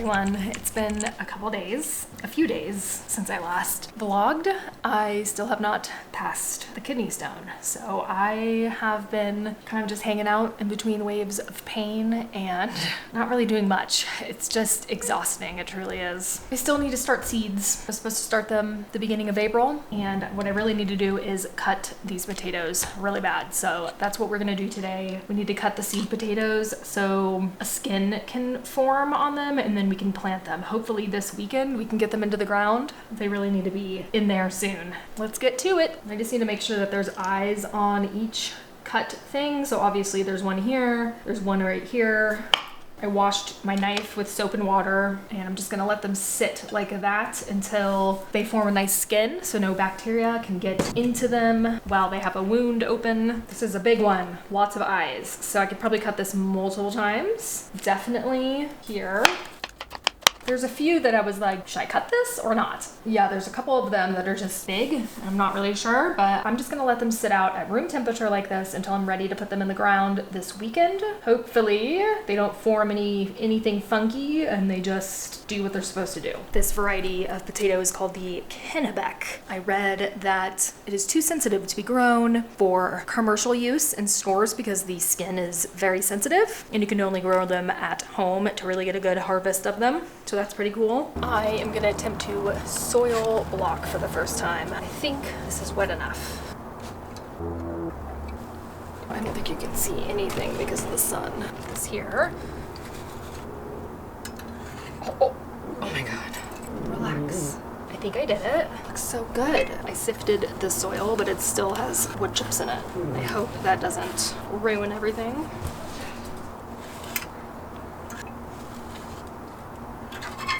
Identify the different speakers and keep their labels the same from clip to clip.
Speaker 1: everyone. It's been a few days since I last vlogged. I still have not passed the kidney stone. So I have been kind of just hanging out in between waves of pain and not really doing much. It's just exhausting, it truly is. I still need to start seeds. I'm supposed to start them the beginning of April. And what I really need to do is cut these potatoes really bad. So that's what we're gonna do today. We need to cut the seed potatoes so a skin can form on them and then we can plant them. Hopefully this weekend we can get them into the ground. They really need to be in there soon. Let's get to it. I just need to make sure that there's eyes on each cut thing. So obviously there's one here, there's one right here. I washed my knife with soap and water and I'm just gonna let them sit like that until they form a nice skin so no bacteria can get into them while they have a wound open. This is a big one, lots of eyes. So I could probably cut this multiple times. Definitely here. There's a few that I was like, should I cut this or not? Yeah, there's a couple of them that are just big. I'm not really sure, but I'm just gonna let them sit out at room temperature like this until I'm ready to put them in the ground this weekend. Hopefully they don't form anything funky and they just do what they're supposed to do. This variety of potato is called the Kennebec. I read that it is too sensitive to be grown for commercial use in stores because the skin is very sensitive and you can only grow them at home to really get a good harvest of them. So that's pretty cool. I am gonna attempt to soil block for the first time. I think this is wet enough. I don't think you can see anything because of the sun. It's here. Oh my God, relax. I think I did it. Looks so good. I sifted the soil, but it still has wood chips in it. I hope that doesn't ruin everything.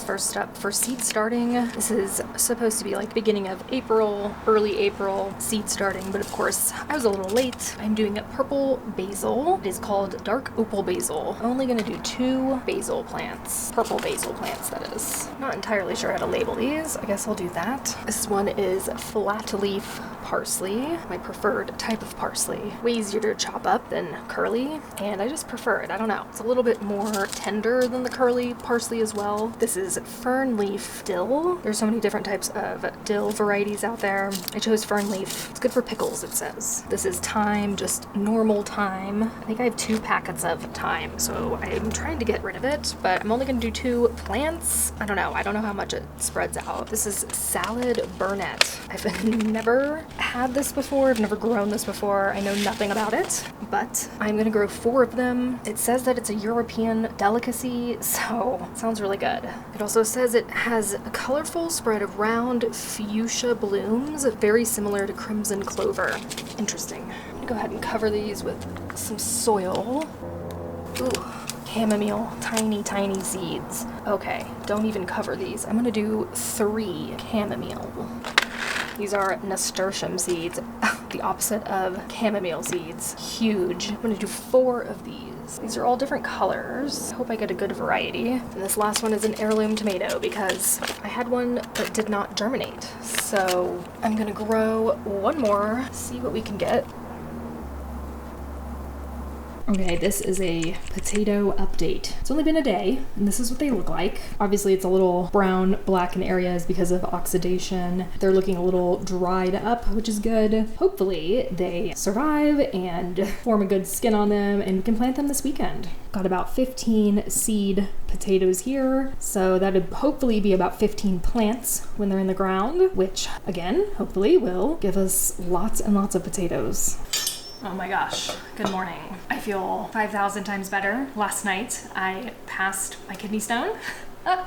Speaker 1: First up for seed starting. This is supposed to be like beginning of April, early April seed starting, but of course I was a little late. I'm doing purple basil. It is called dark opal basil. I'm only gonna do 2 basil plants. Purple basil plants, that is. Not entirely sure how to label these. I guess I'll do that. This one is flat leaf parsley, my preferred type of parsley. Way easier to chop up than curly, and I just prefer it. I don't know. It's a little bit more tender than the curly parsley as well. This is fern leaf dill. There's so many different types of dill varieties out there. I chose fern leaf. It's good for pickles, it says. This is thyme, just normal thyme. I think I have 2 packets of thyme, so I'm trying to get rid of it, but I'm only gonna do 2 plants. I don't know how much it spreads out. This is salad burnet. I've never had this before. I've never grown this before. I know nothing about it, but I'm gonna grow 4 of them. It says that it's a European delicacy, so it sounds really good. It also says it has a colorful spread of round fuchsia blooms, very similar to crimson clover. Interesting. I'm gonna go ahead and cover these with some soil. Ooh, chamomile, tiny, tiny seeds. Okay, don't even cover these. I'm gonna do 3 chamomile. These are nasturtium seeds, the opposite of chamomile seeds. Huge. I'm gonna do 4 of these. These are all different colors. I hope I get a good variety. And this last one is an heirloom tomato because I had one that did not germinate. So I'm gonna grow 1 more, see what we can get. Okay, this is a potato update. It's only been a day, and this is what they look like. Obviously, it's a little brown, black in areas because of oxidation. They're looking a little dried up, which is good. Hopefully, they survive and form a good skin on them, and we can plant them this weekend. Got about 15 seed potatoes here, so that'd hopefully be about 15 plants when they're in the ground, which, again, hopefully will give us lots and lots of potatoes. Oh my gosh, good morning. I feel 5,000 times better. Last night, I passed my kidney stone. I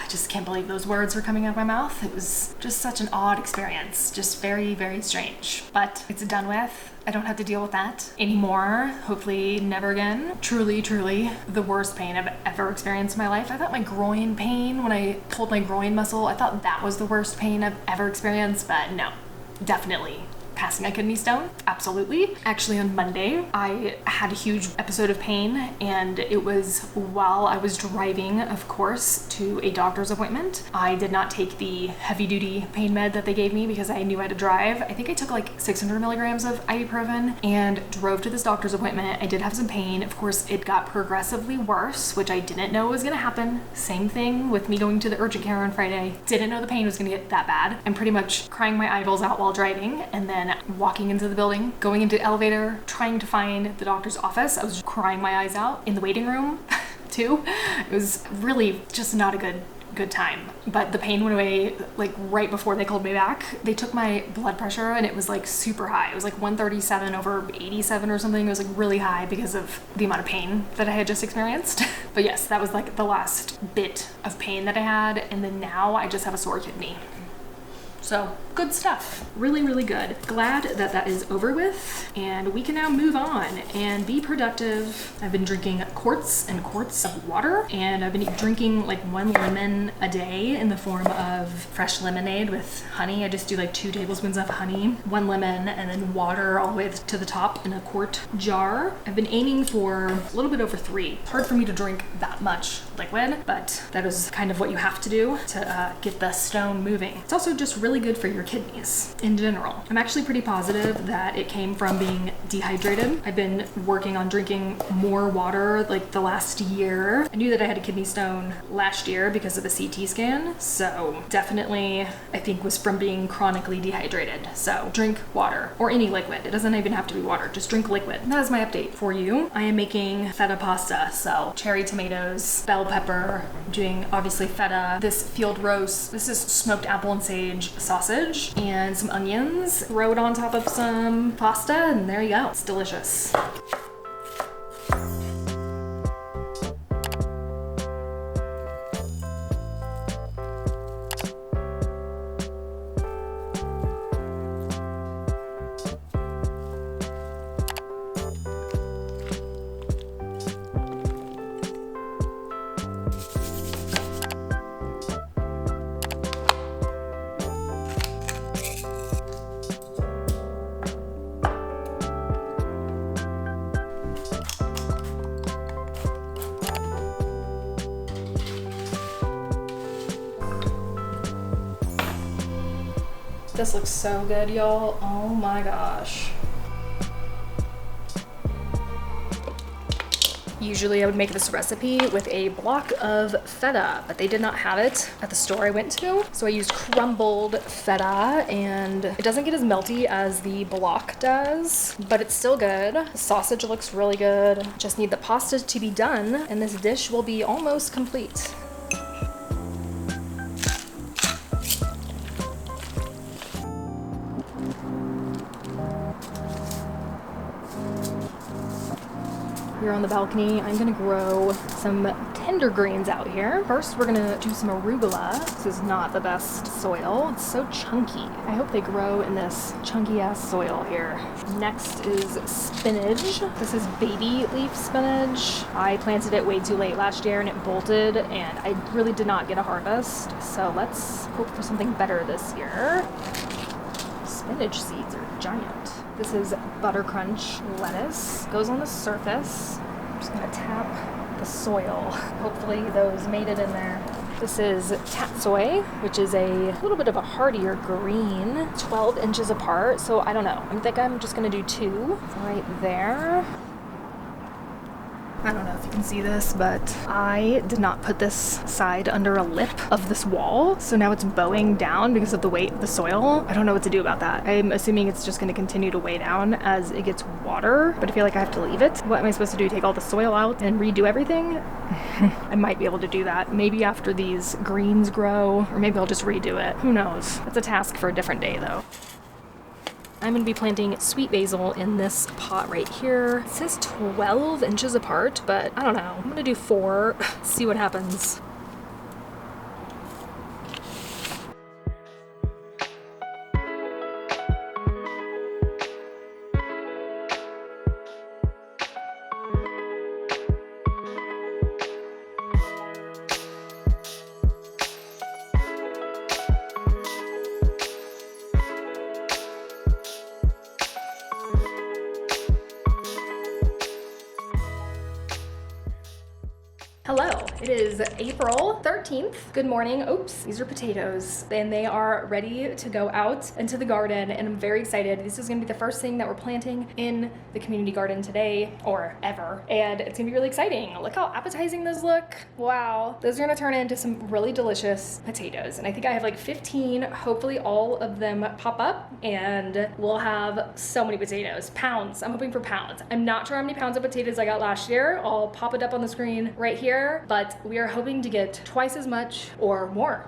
Speaker 1: just can't believe those words were coming out of my mouth. It was just such an odd experience, just very, very strange. But it's done with. I don't have to deal with that anymore. Hopefully never again. Truly, truly the worst pain I've ever experienced in my life. I thought my groin pain, when I pulled my groin muscle, I thought that was the worst pain I've ever experienced, but no, definitely passing a kidney stone? Absolutely. Actually, on Monday, I had a huge episode of pain, and it was while I was driving, of course, to a doctor's appointment. I did not take the heavy-duty pain med that they gave me because I knew I had to drive. I think I took like 600 milligrams of ibuprofen and drove to this doctor's appointment. I did have some pain. Of course, it got progressively worse, which I didn't know was gonna happen. Same thing with me going to the urgent care on Friday. Didn't know the pain was gonna get that bad. I'm pretty much crying my eyeballs out while driving, and then walking into the building, going into the elevator, trying to find the doctor's office. I was crying my eyes out in the waiting room too. It was really just not a good time. But the pain went away like right before they called me back. They took my blood pressure and it was like super high. It was like 137 over 87 or something. It was like really high because of the amount of pain that I had just experienced. But yes, that was like the last bit of pain that I had. And then now I just have a sore kidney. So good stuff. Really, really good. Glad that that is over with, and we can now move on and be productive. I've been drinking quarts and quarts of water, and I've been drinking like 1 lemon a day in the form of fresh lemonade with honey. I just do like 2 tablespoons of honey, 1 lemon, and then water all the way to the top in a quart jar. I've been aiming for a little bit over 3. It's hard for me to drink that much liquid, but that is kind of what you have to do to get the stone moving. It's also just really good for your kidneys in general. I'm actually pretty positive that it came from being dehydrated. I've been working on drinking more water like the last year. I knew that I had a kidney stone last year because of a CT scan, so definitely I think was from being chronically dehydrated. So drink water or any liquid. It doesn't even have to be water, just drink liquid. That is my update for you. I am making feta pasta, so cherry tomatoes, bell pepper, I'm doing obviously feta, this field roast, this is smoked apple and sage sausage, and some onions. Throw it on top of some pasta, and there you go. It's delicious. This looks so good, y'all. Oh my gosh. Usually I would make this recipe with a block of feta, but they did not have it at the store I went to. So I used crumbled feta, and it doesn't get as melty as the block does, but it's still good. The sausage looks really good. Just need the pasta to be done, and this dish will be almost complete. Here on the balcony, I'm gonna grow some tender greens out here. First, we're gonna do some arugula. This is not the best soil. It's so chunky. I hope they grow in this chunky ass soil here. Next is spinach. This is baby leaf spinach. I planted it way too late last year and it bolted, and I really did not get a harvest. So let's hope for something better this year. Spinach seeds are giant. This is butter crunch lettuce. Goes on the surface. I'm just gonna tap the soil. Hopefully those made it in there. This is tatsoi, which is a little bit of a hardier green, 12 inches apart. So I don't know. I think I'm just gonna do 2 right there. I don't know if you can see this, but I did not put this side under a lip of this wall, so now it's bowing down because of the weight of the soil. I don't know what to do about that. I'm assuming it's just going to continue to weigh down as it gets water, but I feel like I have to leave it. What am I supposed to do? Take all the soil out and redo everything? I might be able to do that. Maybe after these greens grow, or maybe I'll just redo it. Who knows? That's a task for a different day, though. I'm going to be planting sweet basil in this pot right here. It says 12 inches apart, but I don't know. I'm going to do 4, see what happens. Hello, it is April 13th. Good morning. Oops, these are potatoes and they are ready to go out into the garden and I'm very excited. This is gonna be the first thing that we're planting in the community garden today or ever. And it's gonna be really exciting. Look how appetizing those look. Wow. Those are gonna turn into some really delicious potatoes. And I think I have like 15, hopefully all of them pop up and we'll have so many potatoes. Pounds, I'm hoping for pounds. I'm not sure how many pounds of potatoes I got last year. I'll pop it up on the screen right here. But we are hoping to get twice as much or more.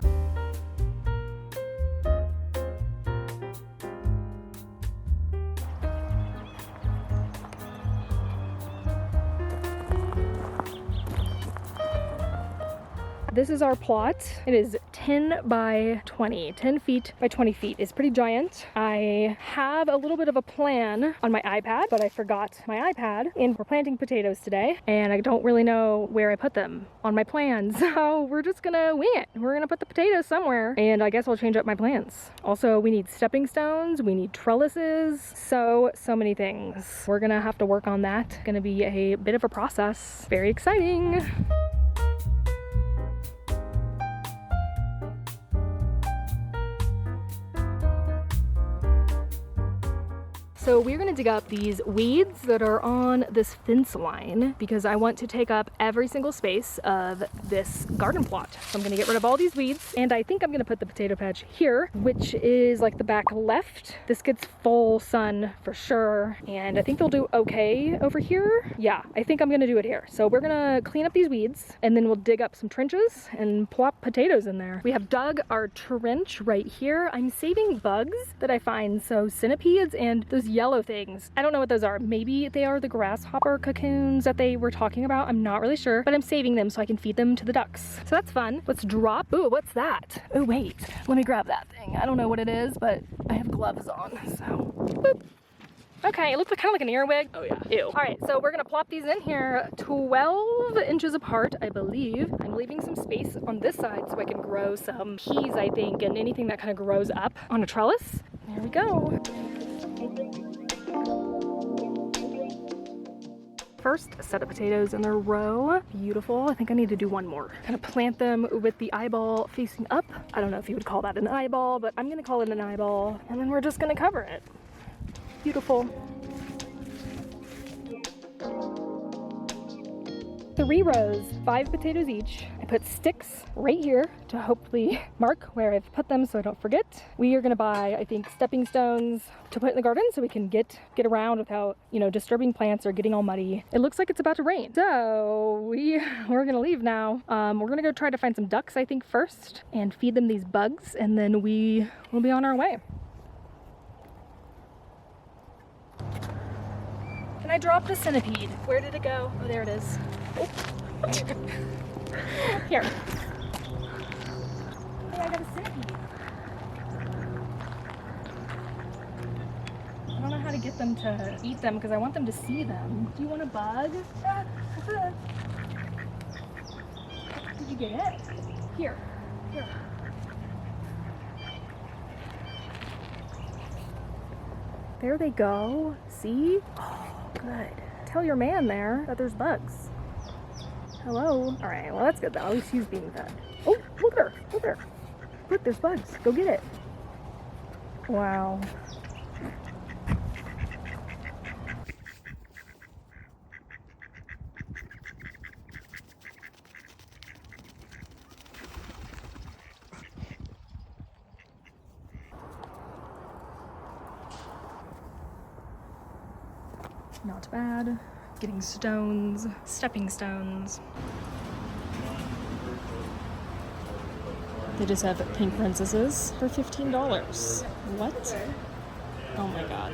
Speaker 1: This is our plot. It is 10 by 20, 10 feet by 20 feet. It's pretty giant. I have a little bit of a plan on my iPad, but I forgot my iPad and we're planting potatoes today and I don't really know where I put them on my plans. So we're just gonna wing it. We're gonna put the potatoes somewhere and I guess I'll change up my plans. Also, we need stepping stones, we need trellises, so many things. We're gonna have to work on that. Gonna be a bit of a process. Very exciting. So we're gonna dig up these weeds that are on this fence line because I want to take up every single space of this garden plot. So I'm gonna get rid of all these weeds and I think I'm gonna put the potato patch here, which is like the back left. This gets full sun for sure. And I think they'll do okay over here. Yeah, I think I'm gonna do it here. So we're gonna clean up these weeds and then we'll dig up some trenches and plop potatoes in there. We have dug our trench right here. I'm saving bugs that I find. So centipedes and those yellow things. I don't know what those are. Maybe they are the grasshopper cocoons that they were talking about. I'm not really sure, but I'm saving them so I can feed them to the ducks. So that's fun. Let's drop. Ooh, what's that? Oh, wait. Let me grab that thing. I don't know what it is, but I have gloves on, so. Boop. Okay, it looks kind of like an earwig. Oh yeah. Ew. All right, so we're gonna plop these in here 12 inches apart, I believe. I'm leaving some space on this side so I can grow some peas, I think, and anything that kind of grows up on a trellis. There we go. First set of potatoes in a row. Beautiful. I think I need to do one more. Kind of plant them with the eyeball facing up. I don't know if you would call that an eyeball, but I'm gonna call it an eyeball. And then we're just gonna cover it. Beautiful. 3 rows, 5 potatoes each. I put sticks right here to hopefully mark where I've put them so I don't forget. We are gonna buy, I think, stepping stones to put in the garden so we can get around without, you know, disturbing plants or getting all muddy. It looks like it's about to rain. So we're gonna leave now. We're gonna go try to find some ducks, I think, first and feed them these bugs and then we will be on our way. And I dropped a centipede. Where did it go? Oh, there it is. Oh. Here. Hey, I got a centipede. I don't know how to get them to eat them because I want them to see them. Do you want a bug? Did you get it? Here. Here. There they go. See? Oh, good. Tell your man there that there's bugs. Hello. All right, well that's good though. At least he's being fed. Oh, look at her. Look at her. Look, there's bugs. Go get it. Wow. Not bad. Getting stones, stepping stones. They just have pink princesses for $15. What? Oh my god.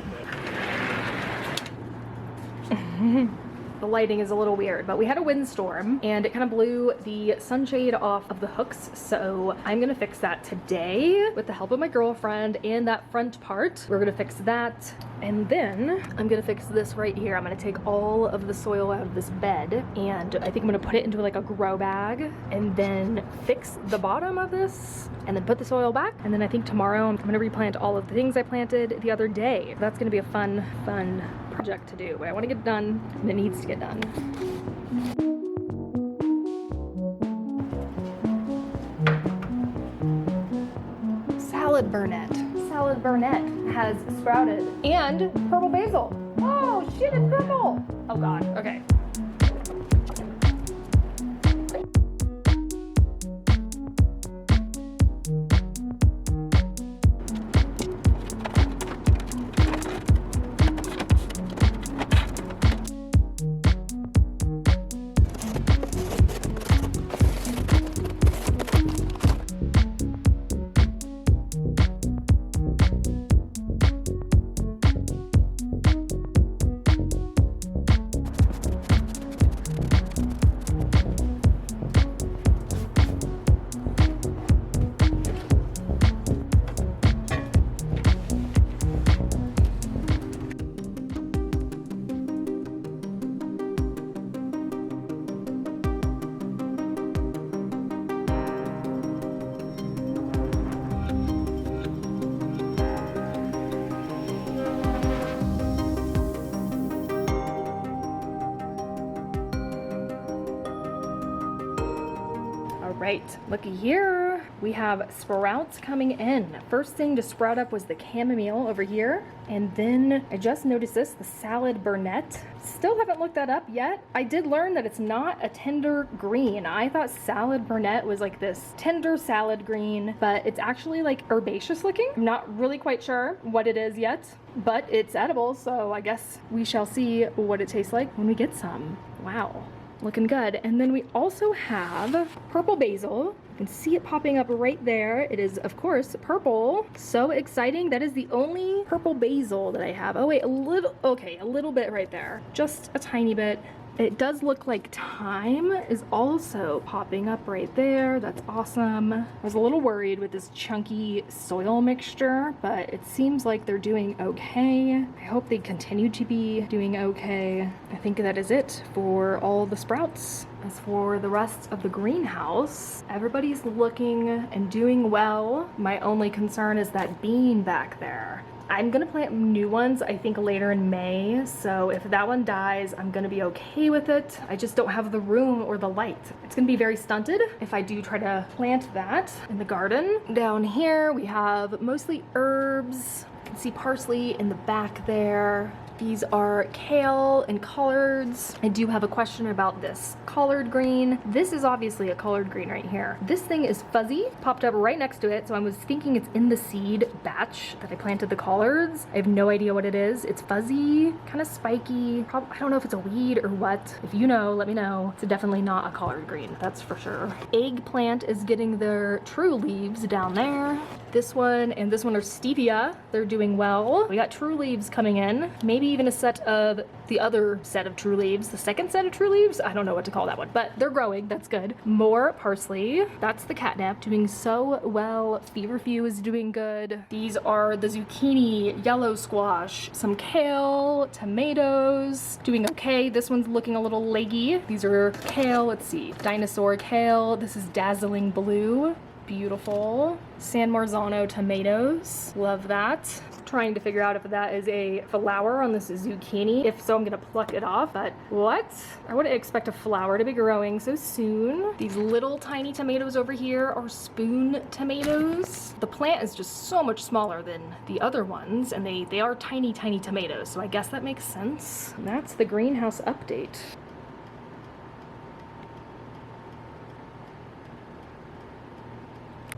Speaker 1: The lighting is a little weird, but we had a windstorm and it kind of blew the sunshade off of the hooks. So I'm gonna fix that today with the help of my girlfriend and that front part. We're gonna fix that. And then I'm gonna fix this right here. I'm gonna take all of the soil out of this bed and I think I'm gonna put it into like a grow bag and then fix the bottom of this and then put the soil back. And then I think tomorrow I'm gonna replant all of the things I planted the other day. That's gonna be a fun project to do, but I wanna get done and it needs to get done. salad burnet. Salad burnet has sprouted. And purple basil. Oh shit, it's purple. Oh god, okay. Right, looky here. We have sprouts coming in. First thing to sprout up was the chamomile over here. And then I just noticed this, the salad burnet. Still haven't looked that up yet. I did learn that it's not a tender green. I thought salad burnet was like this tender salad green, but it's actually like herbaceous looking. I'm not really quite sure what it is yet, but it's edible, so I guess we shall see what it tastes like when we get some. Wow. Looking good. And then we also have purple basil. You can see it popping up right there. It is, of course, purple. So exciting. That is the only purple basil that I have. Oh wait, a little bit right there. Just a tiny bit. It does look like thyme is also popping up right there. That's awesome. I was a little worried with this chunky soil mixture, but it seems like they're doing okay. I hope they continue to be doing okay. I think that is it for all the sprouts. As for the rest of the greenhouse, everybody's looking and doing well. My only concern is that bean back there. I'm gonna plant new ones, I think later in May, so if that one dies, I'm gonna be okay with it. I just don't have the room or the light. It's gonna be very stunted if I do try to plant that in the garden. Down here, we have mostly herbs. You can see parsley in the back there. These are kale and collards. I do have a question about this collard green. This is obviously a collard green right here. This thing is fuzzy, popped up right next to it, so I was thinking it's in the seed batch that I planted the collards. I have no idea what it is. It's fuzzy, kind of spiky. I don't know if it's a weed or what. If you know, let me know. It's definitely not a collard green, that's for sure. Eggplant is getting their true leaves down there. This one and this one are stevia. They're doing well. We got true leaves coming in. Maybe even a set of the other set of true leaves, the second set of true leaves. I don't know what to call that one, but they're growing. That's good. More parsley. That's the catnip doing so well. Feverfew is doing good. These are the zucchini, yellow squash, some kale, tomatoes, doing okay. This one's looking a little leggy. These are kale. Let's see, dinosaur kale. This is dazzling blue. Beautiful. San Marzano tomatoes. Love that. Trying to figure out if that is a flower on this zucchini. If so, I'm gonna pluck it off, but what? I wouldn't expect a flower to be growing so soon. These little tiny tomatoes over here are spoon tomatoes. The plant is just so much smaller than the other ones, and they are tiny, tiny tomatoes, so I guess that makes sense. And that's the greenhouse update.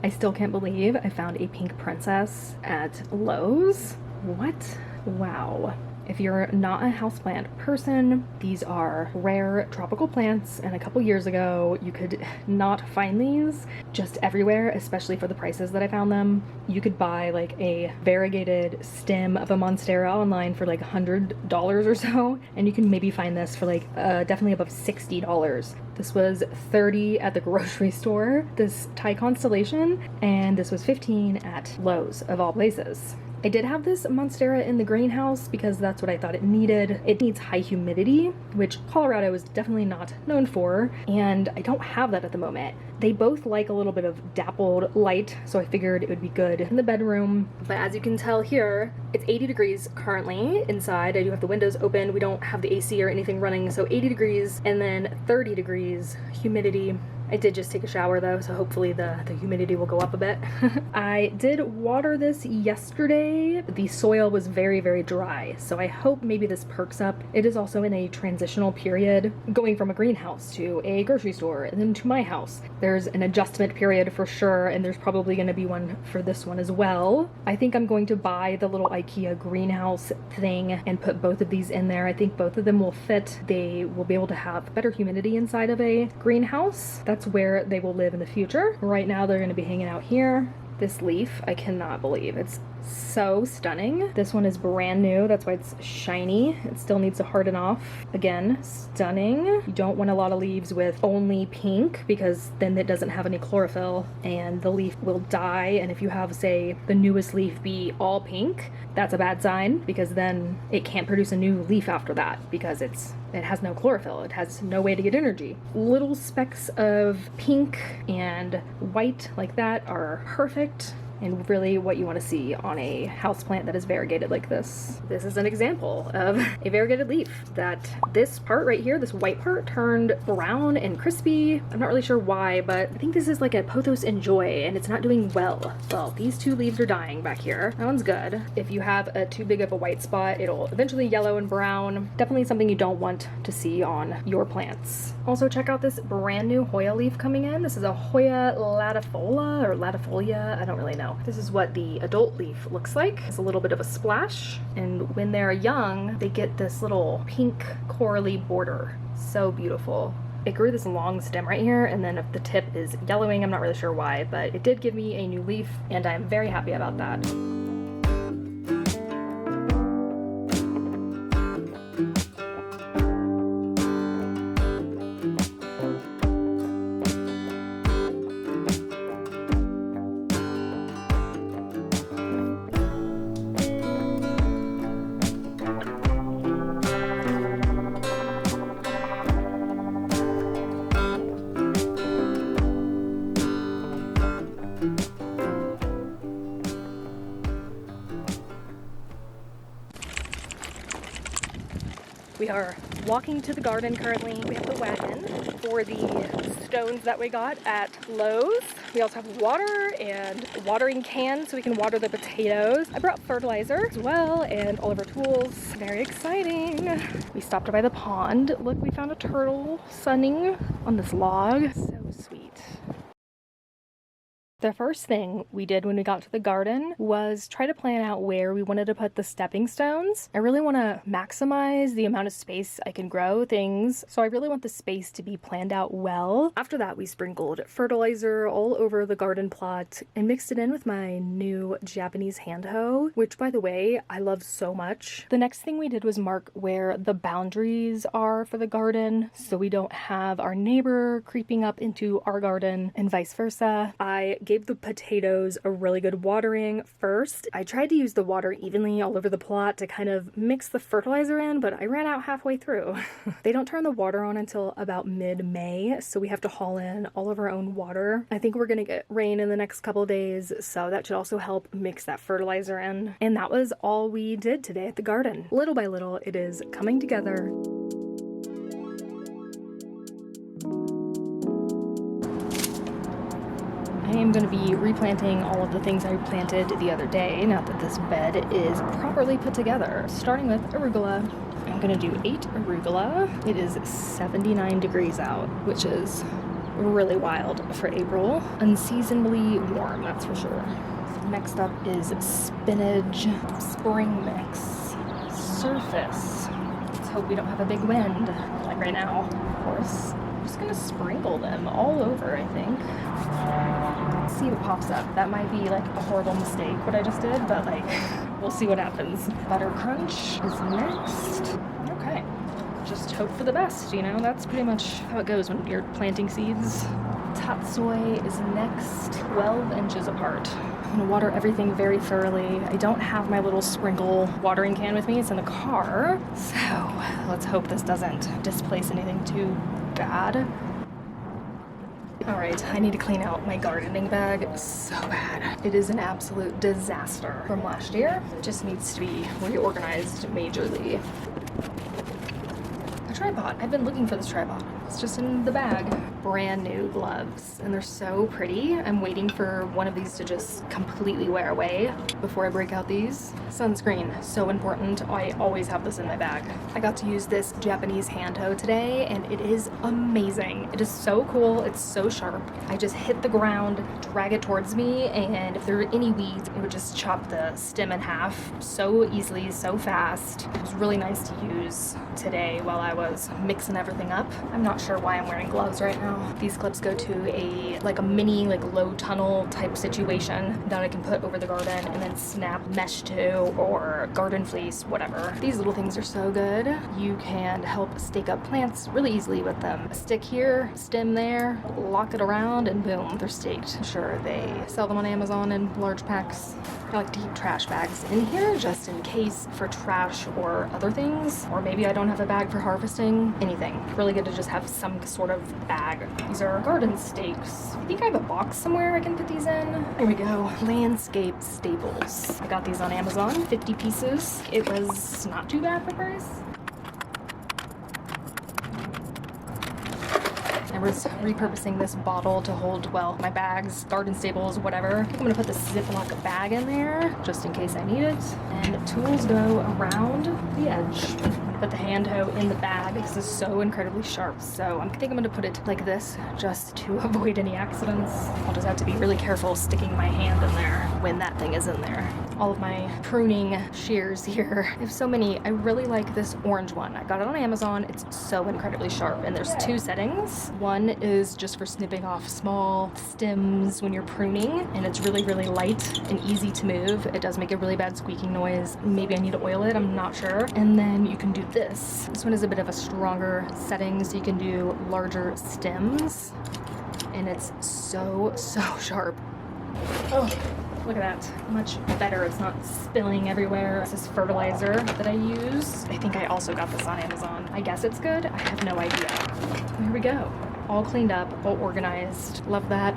Speaker 1: I still can't believe I found a pink princess at Lowe's. What? Wow. If you're not a houseplant person, these are rare tropical plants, and a couple years ago you could not find these just everywhere, especially for the prices that I found them. You could buy like a variegated stem of a monstera online for like $100 or so, and you can maybe find this for like definitely above $60. This was $30 at the grocery store, this Thai constellation, and this was $15 at Lowe's, of all places. I did have this monstera in the greenhouse because that's what I thought it needed. It needs high humidity, which Colorado is definitely not known for, and I don't have that at the moment. They both like a little bit of dappled light, so I figured it would be good in the bedroom. But as you can tell here, it's 80 degrees currently inside. I do have the windows open. We don't have the AC or anything running, so 80 degrees and then 30 degrees humidity. I did just take a shower though, so hopefully the humidity will go up a bit. I did water this yesterday. The soil was very, very dry, so I hope maybe this perks up. It is also in a transitional period, going from a greenhouse to a grocery store and then to my house. There's an adjustment period for sure, and there's probably going to be one for this one as well. I think I'm going to buy the little IKEA greenhouse thing and put both of these in there. I think both of them will fit. They will be able to have better humidity inside of a greenhouse. That's where they will live in the future. Right now they're going to be hanging out here. This leaf, I cannot believe. It's so stunning. This one is brand new. That's why it's shiny. It still needs to harden off. Again, stunning. You don't want a lot of leaves with only pink because then it doesn't have any chlorophyll and the leaf will die. And if you have, say, the newest leaf be all pink, that's a bad sign because then it can't produce a new leaf after that because it has no chlorophyll. It has no way to get energy. Little specks of pink and white like that are perfect and really what you want to see on a houseplant that is variegated like this. This is an example of a variegated leaf that this part right here, this white part, turned brown and crispy. I'm not really sure why, but I think this is like a pothos enjoy and it's not doing well. Well, these two leaves are dying back here. That one's good. If you have too big of a white spot, it'll eventually yellow and brown. Definitely something you don't want to see on your plants. Also check out this brand new Hoya leaf coming in. This is a Hoya latifolia or latifolia, I don't really know. This is what the adult leaf looks like. It's a little bit of a splash, and when they're young, they get this little pink corally border. So beautiful. It grew this long stem right here, and then if the tip is yellowing, I'm not really sure why, but it did give me a new leaf, and I'm very happy about that. We are walking to the garden currently. We have the wagon for the stones that we got at Lowe's. We also have water and a watering can so we can water the potatoes. I brought fertilizer as well and all of our tools. Very exciting. We stopped by the pond. Look, we found a turtle sunning on this log. So sweet. The first thing we did when we got to the garden was try to plan out where we wanted to put the stepping stones. I really want to maximize the amount of space I can grow things, so I really want the space to be planned out well. After that, we sprinkled fertilizer all over the garden plot and mixed it in with my new Japanese hand hoe, which, by the way, I love so much. The next thing we did was mark where the boundaries are for the garden so we don't have our neighbor creeping up into our garden and vice versa. I gave the potatoes a really good watering first. I tried to use the water evenly all over the plot to kind of mix the fertilizer in, but I ran out halfway through. They don't turn the water on until about mid-May, so we have to haul in all of our own water. I think we're gonna get rain in the next couple days, so that should also help mix that fertilizer in. And that was all we did today at the garden. Little by little, it is coming together. I am going to be replanting all of the things I planted the other day now that this bed is properly put together. Starting with arugula. I'm going to do 8 arugula. It is 79 degrees out, which is really wild for April. Unseasonably warm, that's for sure. Next up is spinach spring mix. Surface. Let's hope we don't have a big wind, like right now, of course. I'm just going to sprinkle them all over, I think. See what pops up. That might be like a horrible mistake what I just did, but like we'll see what happens. Butter crunch is next. Okay, just hope for the best, you know, that's pretty much how it goes when you're planting seeds. Tatsoi is next, 12 inches apart. I'm gonna water everything very thoroughly. I don't have my little sprinkle watering can with me, it's in the car, so let's hope this doesn't displace anything too bad. Alright, I need to clean out my gardening bag so bad. It is an absolute disaster from last year. It just needs to be reorganized majorly. A tripod. I've been looking for this tripod. It's just in the bag. brand new gloves and they're so pretty. I'm waiting for one of these to just completely wear away before I break out these. Sunscreen, so important. I always have this in my bag. I got to use this Japanese hand hoe today and it is amazing. It is so cool. It's so sharp. I just hit the ground, drag it towards me, and if there are any weeds, it would just chop the stem in half so easily, so fast. It was really nice to use today while I was mixing everything up. I'm not sure why I'm wearing gloves right now. These clips go to a mini low tunnel type situation that I can put over the garden and then snap mesh to, or garden fleece, whatever. These little things are so good. You can help stake up plants really easily with them. A stick here, stem there, lock it around, and boom, they're staked. I'm sure they sell them on Amazon in large packs. I like to keep trash bags in here just in case for trash or other things, or maybe I don't have a bag for harvesting. Anything. Really good to just have some sort of bag. These are garden stakes. I think I have a box somewhere I can put these in. Here we go. Landscape staples. I got these on Amazon, 50 pieces. It was not too bad for price. I was repurposing this bottle to hold, well, my bags, garden staples, whatever. I think I'm gonna put the Ziploc bag in there just in case I need it. And tools go around the edge. Put the hand hoe in the bag. This is so incredibly sharp. So I think I'm gonna put it like this just to avoid any accidents. I'll just have to be really careful sticking my hand in there when that thing is in there. All of my pruning shears here. I have so many. I really like this orange one. I got it on Amazon. It's so incredibly sharp. And there's two settings. One is just for snipping off small stems when you're pruning. And it's really, really light and easy to move. It does make a really bad squeaking noise. Maybe I need to oil it. I'm not sure. And then you can do this. This one is a bit of a stronger setting, so you can do larger stems. And it's so, so sharp. Oh. Look at that. Much better. It's not spilling everywhere. This is fertilizer that I use. I think I also got this on Amazon. I guess it's good. I have no idea. Here we go. All cleaned up, all organized. Love that.